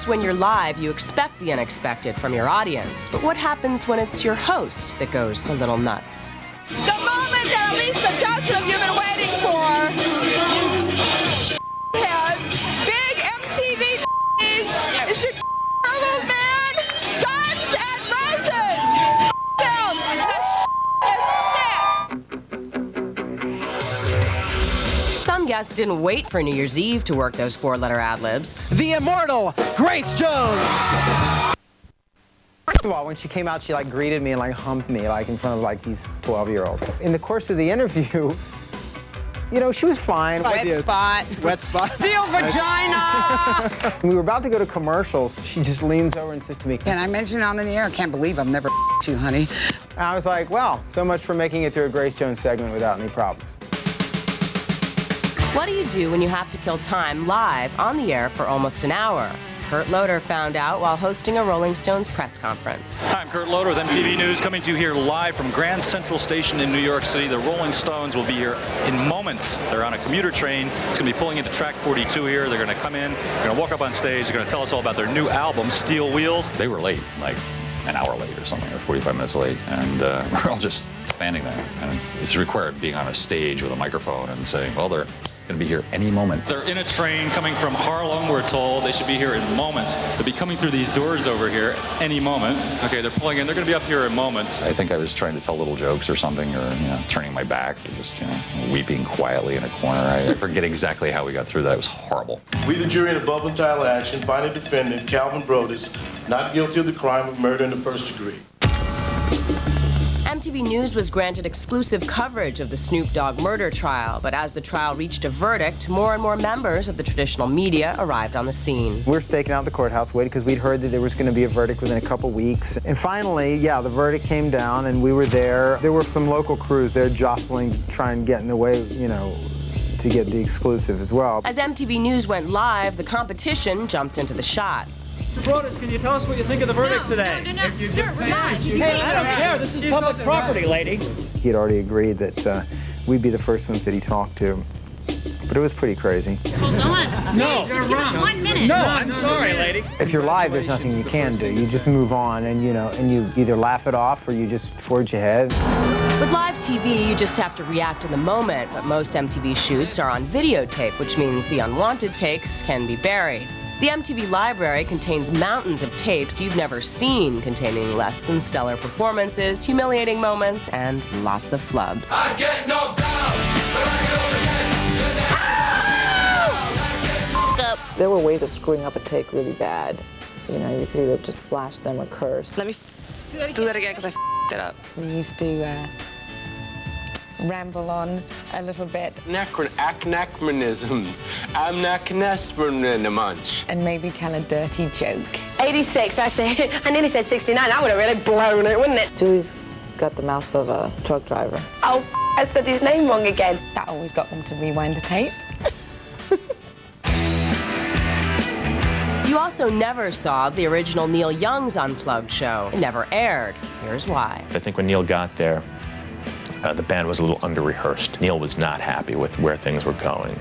when you're live, you expect the unexpected from your audience. But what happens when it's your host that goes a little nuts? The moment that at least a dozen of you have been waiting for. Heads, big MTV is your old man. Guns and Roses. Some guests didn't wait for New Year's Eve to work those four-letter ad-libs. The immortal Grace Jones! First of all, when she came out, she like greeted me and like humped me like in front of like these 12-year-olds. In the course of the interview, you know, she was fine. Wet spot. Wet spot. Steel vagina! When we were about to go to commercials, she just leans over and says to me, "Can I mention on the air? I can't believe I've never you, honey." And I was like, well, so much for making it through a Grace Jones segment without any problems. What do you do when you have to kill time live on the air for almost an hour? Kurt Loder found out while hosting a Rolling Stones press conference. Hi, I'm Kurt Loder with MTV News, coming to you here live from Grand Central Station in New York City. The Rolling Stones will be here in moments. They're on a commuter train. It's going to be pulling into track 42 here. They're going to come in, they're going to walk up on stage, they're going to tell us all about their new album, Steel Wheels. They were late, like an hour late or something, or 45 minutes late, and we're all just standing there. And it's required being on a stage with a microphone and saying, well, they're going to be here any moment. They're in a train coming from Harlem, we're told. They should be here in moments. They'll be coming through these doors over here any moment. Okay, they're pulling in. They're going to be up here in moments. I think I was trying to tell little jokes or something, or, you know, turning my back, or just, you know, weeping quietly in a corner. I forget exactly how we got through that. It was horrible. We, the jury in above entitled action, find the defendant, Calvin Brodus, not guilty of the crime of murder in the first degree. MTV News was granted exclusive coverage of the Snoop Dogg murder trial, but as the trial reached a verdict, more and more members of the traditional media arrived on the scene. We were staking out the courthouse waiting because we'd heard that there was going to be a verdict within a couple weeks. And finally, yeah, the verdict came down and we were there. There were some local crews there jostling to try and get in the way, you know, to get the exclusive as well. As MTV News went live, the competition jumped into the shot. Mr. Brodus, can you tell us what you think of the verdict today? No, sir, we're not. Hey, I don't care. This is public property, lady. He had already agreed that we'd be the first ones that he talked to. But it was pretty crazy. Hold on. No, you're wrong. 1 minute. No, I'm sorry, lady. If you're live, there's nothing you can do. You just move on and, you know, and you either laugh it off or you just forge ahead. With live TV, you just have to react in the moment, but most MTV shoots are on videotape, which means the unwanted takes can be buried. The MTV library contains mountains of tapes you've never seen, containing less than stellar performances, humiliating moments, and lots of flubs. I get knocked down, but I get up again. There were ways of screwing up a take really bad. You know, you could either just flash them or curse. Let me do that again because I f***ed it up. We used to ramble on a little bit. Anachronisms. And maybe tell a dirty joke. 86, I nearly said 69. I would have really blown it, wouldn't it? Julie's got the mouth of a truck driver. Oh, I said his name wrong again. That always got them to rewind the tape. You also never saw the original Neil Young's Unplugged show. It never aired. Here's why. I think when Neil got there, the band was a little under-rehearsed. Neil was not happy with where things were going.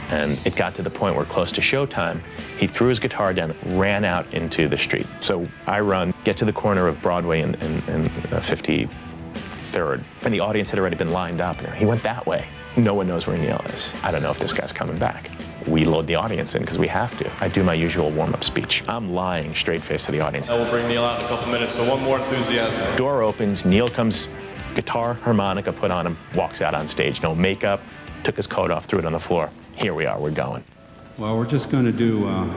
And it got to the point where close to showtime, he threw his guitar down, ran out into the street. So I run, get to the corner of Broadway and 53rd, and the audience had already been lined up. And he went that way. No one knows where Neil is. I don't know if this guy's coming back. We load the audience in because we have to. I do my usual warm-up speech. I'm lying straight-faced to the audience. I will bring Neil out in a couple minutes, so one more enthusiasm. Door opens, Neil comes, guitar, harmonica put on him, walks out on stage. No makeup, took his coat off, threw it on the floor. Here we are, we're going. Well, we're just going to do a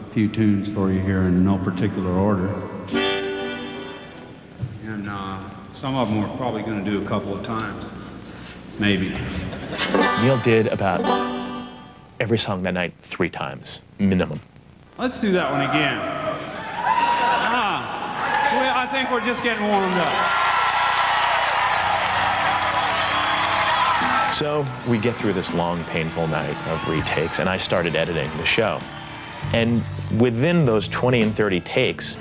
few tunes for you here in no particular order. And some of them we're probably going to do a couple of times, maybe. Neil did about every song that night 3 times, minimum. Let's do that one again. Well, I think we're just getting warmed up. So we get through this long, painful night of retakes, and I started editing the show. And within those 20 and 30 takes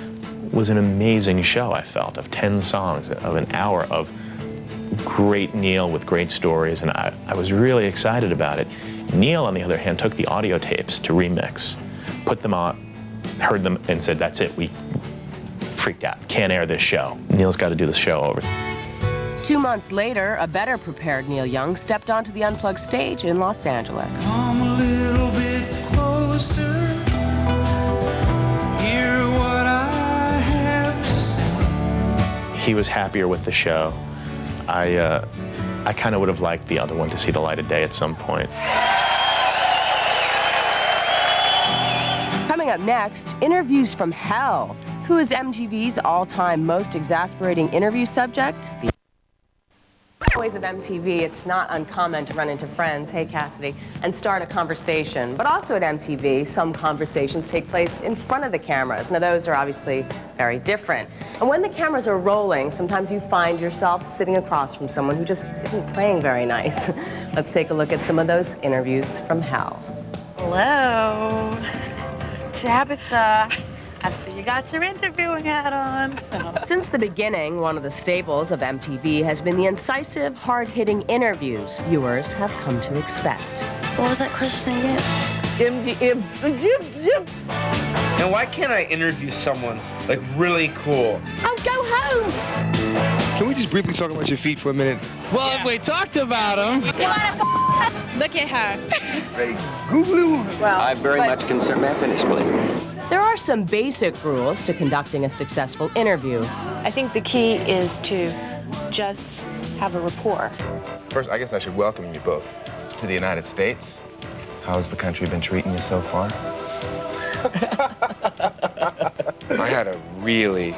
was an amazing show, I felt, of 10 songs, of an hour of great Neil with great stories, and I was really excited about it. Neil, on the other hand, took the audio tapes to remix, put them on heard them and said, that's it, we freaked out, can't air this show. Neil's got to do the show over. 2 months later, a better prepared Neil Young stepped onto the Unplugged stage in Los Angeles. Come a little bit closer. Hear what I have to say. He was happier with the show. I kind of would have liked the other one to see the light of day at some point. Coming up next, interviews from hell. Who is MTV's all-time most exasperating interview subject? The ways of MTV, it's not uncommon to run into friends, hey Cassidy, and start a conversation. But also at MTV, some conversations take place in front of the cameras. Now those are obviously very different. And when the cameras are rolling, sometimes you find yourself sitting across from someone who just isn't playing very nice. Let's take a look at some of those interviews from hell. Hello, Tabitha. I see you got your interviewing hat on. Since the beginning, one of the staples of MTV has been the incisive, hard-hitting interviews viewers have come to expect. What was that question again? And why can't I interview someone, like, really cool? Oh, go home! Can we just briefly talk about your feet for a minute? Well, if we talked about them... Look at her. Hey, googly. Well, I'm very much concerned. May I finish, please? There are some basic rules to conducting a successful interview. I think the key is to just have a rapport. First, I guess I should welcome you both to the United States. How's the country been treating you so far? I had a really,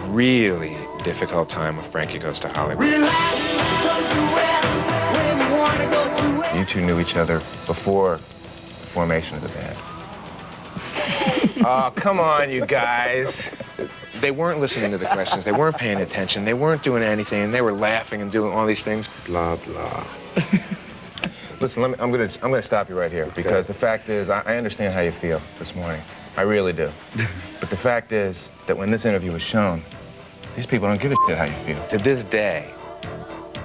really difficult time with Frankie Goes to Hollywood. You two knew each other before the formation of the band. Oh, come on, you guys. They weren't listening to the questions. They weren't paying attention. They weren't doing anything, and they were laughing and doing all these things. Blah, blah. Listen, I'm gonna stop you right here, because the fact is, I understand how you feel this morning. I really do. But the fact is that when this interview was shown, these people don't give a shit how you feel. To this day,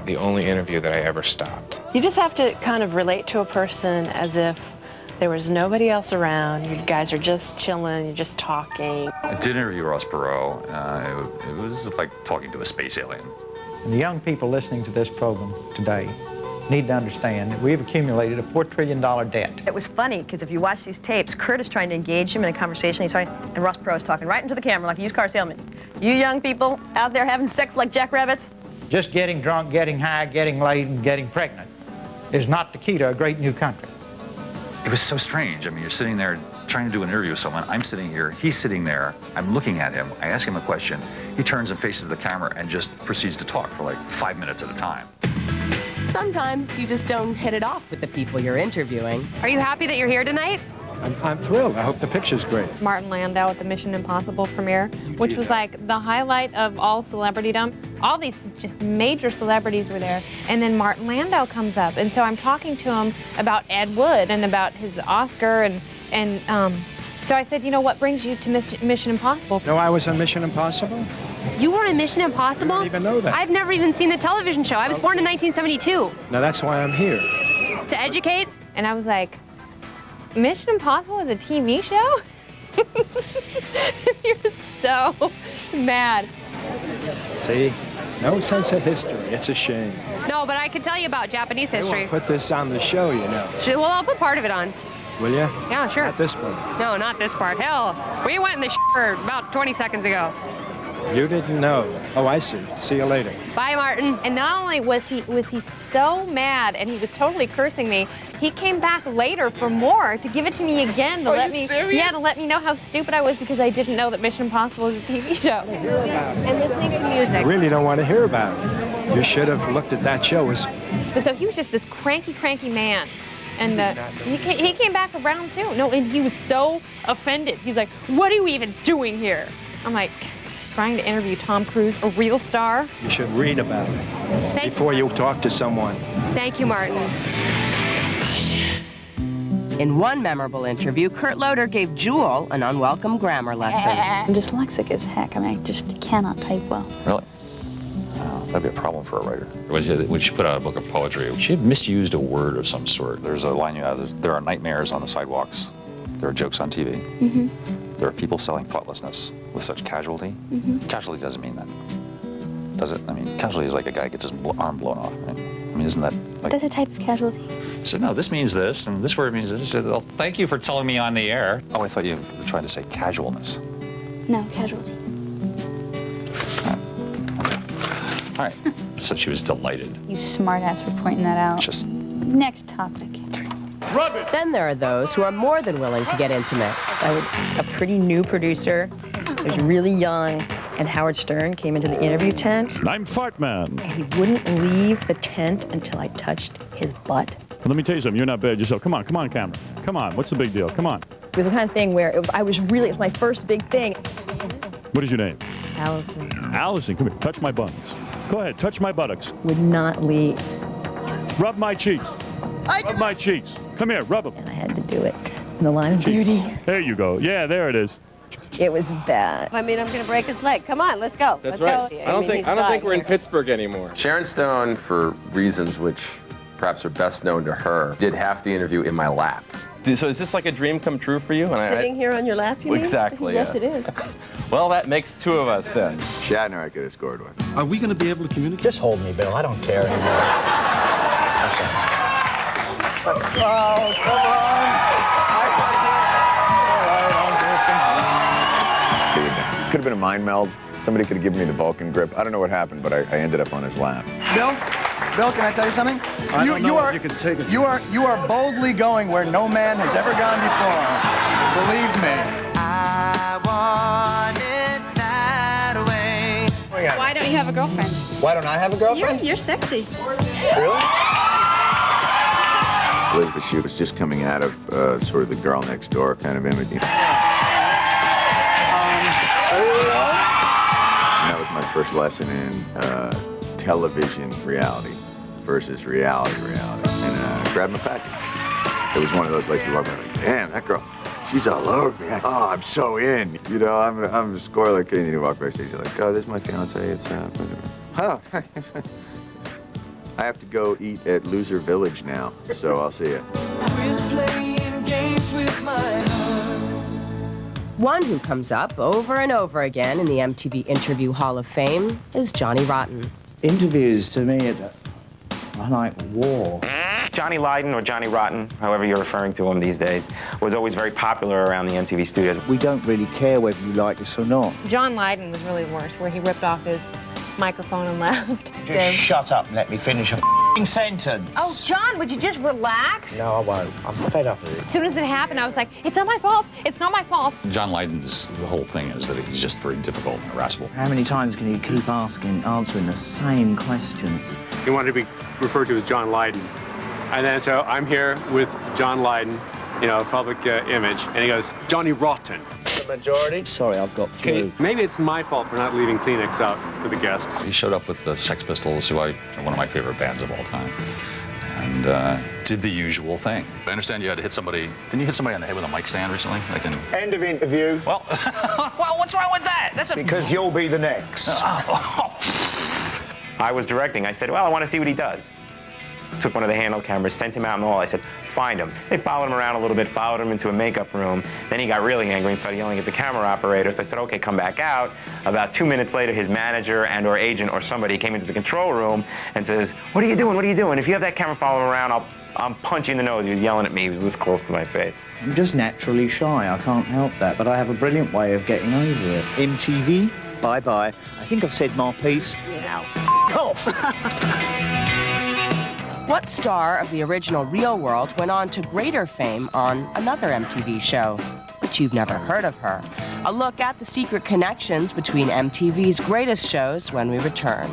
the only interview that I ever stopped. You just have to kind of relate to a person as if there was nobody else around. You guys are just chilling, you're just talking. I did interview Ross Perot. It was like talking to a space alien. And the young people listening to this program today need to understand that we've accumulated a $4 trillion debt. It was funny, because if you watch these tapes, Kurt is trying to engage him in a conversation, and Ross Perot is talking right into the camera like a used car salesman. You young people out there having sex like jackrabbits? Just getting drunk, getting high, getting laid, and getting pregnant is not the key to a great new country. It was so strange. I mean, you're sitting there trying to do an interview with someone. I'm sitting here, he's sitting there. I'm looking at him. I ask him a question. He turns and faces the camera and just proceeds to talk for like 5 minutes at a time. Sometimes you just don't hit it off with the people you're interviewing. Are you happy that you're here tonight? I'm thrilled. I hope the picture's great. Martin Landau at the Mission Impossible premiere, which was like the highlight of all celebritydom. All these just major celebrities were there, and then Martin Landau comes up, and so I'm talking to him about Ed Wood and about his Oscar, and so I said, you know, what brings you to Mission Impossible? No, I was on Mission Impossible. You were in Mission Impossible? I didn't even know that. I've never even seen the television show. I was born in 1972. Now that's why I'm here. To educate, and I was like, Mission Impossible is a TV show? You're so mad. See? No sense of history. It's a shame. No, but I could tell you about Japanese history. Put this on the show, you know. Well, I'll put part of it on. Will you? Yeah, sure. Not this part. No, not this part. Hell, we went in the for about 20 seconds ago. You didn't know. Oh, I see. See you later. Bye, Martin. And not only was he so mad and he was totally cursing me, he came back later for more to give it to me again to let me to let me know how stupid I was because I didn't know that Mission Impossible was a TV show. And listening to music. I really don't want to hear about it. You should have looked at that show as. But so he was just this cranky man. And he came back for round two. No, and he was so offended. He's like, what are you even doing here? I'm like, trying to interview Tom Cruise, a real star. You should read about it before you talk to someone. Thank you, Martin. In one memorable interview, Kurt Loder gave Jewel an unwelcome grammar lesson. I'm dyslexic as heck. I mean, I just cannot type well. Really? That'd be a problem for a writer. When she put out a book of poetry, she had misused a word of some sort. There's a line you have, there are nightmares on the sidewalks. There are jokes on TV. Mm-hmm. There are people selling thoughtlessness with such casualty. Casualty doesn't mean that, does it? I mean, casualty is like a guy gets his arm blown off, right? I mean, isn't that like... That's a type of casualty. So no, this means this, and this word means this. Well, thank you for telling me on the air. Oh, I thought you were trying to say casualness. No, casualty. All right. So she was delighted. You smartass for pointing that out. Just... Next topic. Rub it. Then there are those who are more than willing to get intimate. I was a pretty new producer. I was really young, and Howard Stern came into the interview tent. I'm Fart Man. And he wouldn't leave the tent until I touched his butt. Let me tell you something. You're not bad yourself. Come on, camera. Come on. What's the big deal? Come on. It was the kind of thing where it was my first big thing. What is your name? Allison. Allison, come here. Touch my buns. Go ahead. Touch my buttocks. Would not leave. Rub my cheeks. Rub my cheeks. Come here. Rub them. And I had to do it in the line of duty. There you go. Yeah, there it is. It was bad. I mean, I'm going to break his leg. Come on, let's go. That's let's right. Go. I don't think we're in Pittsburgh anymore. Sharon Stone, for reasons which perhaps are best known to her, did half the interview in my lap. So is this like a dream come true for you? Sitting here on your lap, you mean? Exactly, yes. It is. Well, that makes two of us then. Shatner I could have scored with. Are we going to be able to communicate? Just hold me, Bill. I don't care anymore. Oh, come on. Could have been a mind meld. Somebody could have given me the Vulcan grip. I don't know what happened, but I ended up on his lap. Bill, can I tell you something? I don't know if you can take it. You are boldly going where no man has ever gone before. Believe me. I want it that way. Why don't you have a girlfriend? Why don't I have a girlfriend? You're sexy. Really? Elizabeth Shue was just coming out of sort of the girl next door kind of image. And that was my first lesson in television reality versus reality. And I grabbed my package. It was one of those, like, you walk around like, damn, that girl, she's all over me. I'm so in. You know, I'm a squirrel kid, and you walk backstage, you're like, oh, this is my fiance. It's, oh. I have to go eat at Loser Village now, so I'll see you. One who comes up over and over again in the MTV Interview Hall of Fame is Johnny Rotten. Interviews, to me, are like war. Johnny Lydon, or Johnny Rotten, however you're referring to him these days, was always very popular around the MTV studios. We don't really care whether you like us or not. John Lydon was really the worst, where he ripped off his microphone and left. Just shut up and let me finish a f***ing sentence. Oh, John, would you just relax? No, I won't. I'm fed up with it. As soon as it happened, I was like, it's not my fault. It's not my fault. John Lydon's the whole thing is that he's just very difficult and irascible. How many times can you keep answering the same questions? He wanted to be referred to as John Lydon. And then so I'm here with John Lydon, you know, public image, and he goes, Johnny Rotten. The majority? Sorry, I've got flu. Maybe it's my fault for not leaving Kleenex out for the guests. He showed up with the Sex Pistols, who are one of my favorite bands of all time, and did the usual thing. I understand you had to hit somebody. Didn't you hit somebody on the head with a mic stand recently? Like in... End of interview. Well, Well, what's wrong with that? That's because you'll be the next. I was directing. I said, well, I want to see what he does. Took one of the handheld cameras, sent him out in the hall. I said, find him. They followed him around a little bit, followed him into a makeup room. Then he got really angry and started yelling at the camera operator. So I said, okay, come back out. About 2 minutes later, his manager and or agent or somebody came into the control room and says, what are you doing? What are you doing? If you have that camera following him around, I'll punch you in the nose. He was yelling at me. He was this close to my face. I'm just naturally shy. I can't help that. But I have a brilliant way of getting over it. MTV, bye-bye. I think I've said my piece. Now, off. What star of the original Real World went on to greater fame on another MTV show? But you've never heard of her. A look at the secret connections between MTV's greatest shows when we return.